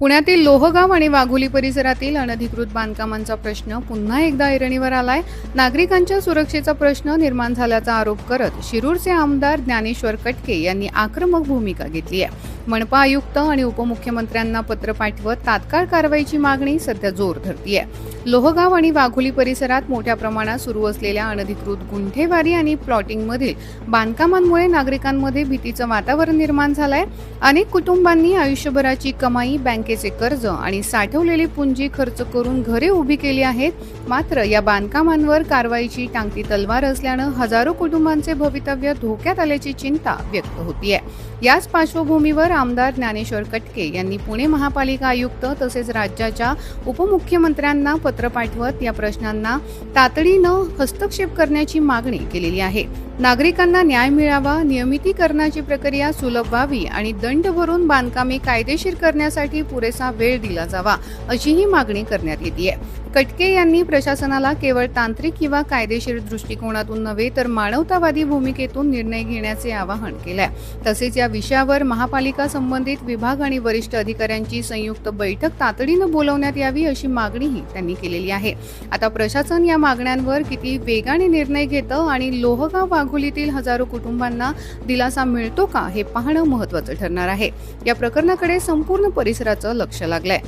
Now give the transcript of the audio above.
पुण्यातील लोहगाव आणि वाघोली परिसरातील अनधिकृत बांधकामांचा प्रश्न पुन्हा एकदा ऐरणीवर आलाय. नागरिकांच्या सुरक्षेचा प्रश्न निर्माण झाल्याचा आरोप करत शिरूरचे आमदार ज्ञानेश्वर कटके यांनी आक्रमक भूमिका घेतली आहे. मनपा आयुक्त आणि उपमुख्यमंत्र्यांना पत्र पाठवत तात्काळ कारवाईची मागणी सध्या जोर धरतीये. लोहगाव आणि वाघोली परिसरात मोठ्या प्रमाणात सुरू असलेल्या अनधिकृत गुंठेवारी आणि प्लॉटिंगमधील बांधकामांमुळे नागरिकांमध्ये भीतीचं वातावरण निर्माण झालंय. अनेक कुटुंबांनी आयुष्यभराची कमाई, बँकेचे कर्ज आणि साठवलेली पुंजी खर्च करून घरे उभी केली आहेत. मात्र या बांधकामांवर कारवाईची टांगती तलवार असल्यानं हजारो कुटुंबांचे भवितव्य धोक्यात आल्याची चिंता व्यक्त होतीये. याच पार्श्वभूमीवर आमदार ज्ञानेश्वर कटके यांनी पुणे महापालिका आयुक्त तसेच राज्याच्या उपमुख्यमंत्र्यांना पत्र पाठवत या प्रश्नांना तातडीनं हस्तक्षेप करण्याची मागणी केलेली आहे. नागरिकांना न्याय मिळावा, नियमितीकरणाची प्रक्रिया सुलभ व्हावी आणि दंड भरून बांधकामे कायदेशीर करण्यासाठी पुरेसा वेळ दिला जावा, अशीही मागणी करण्यात येते. कटके यांनी प्रशासनाला केवळ तांत्रिक किंवा कायदेशीर दृष्टिकोनातून नव्हे तर मानवतावादी भूमिकेतून निर्णय घेण्याचे आवाहन केले. तसेच या विषयावर महापालिका संबंधित विभाग आणि वरिष्ठ अधिकाऱ्यांची संयुक्त बैठक तातडीनं बोलवण्यात यावी, अशी मागणीही त्यांनी केलेली आहे. आता प्रशासन या मागण्यांवर किती वेगाने निर्णय घेतं आणि लोहगाव वाघोलीतील हजारो कुटुंबांना दिलासा मिळतो का, हे पाहणं महत्त्वाचं ठरणार आहे. या प्रकरणाकडे संपूर्ण परिसराचं लक्ष लागलंय.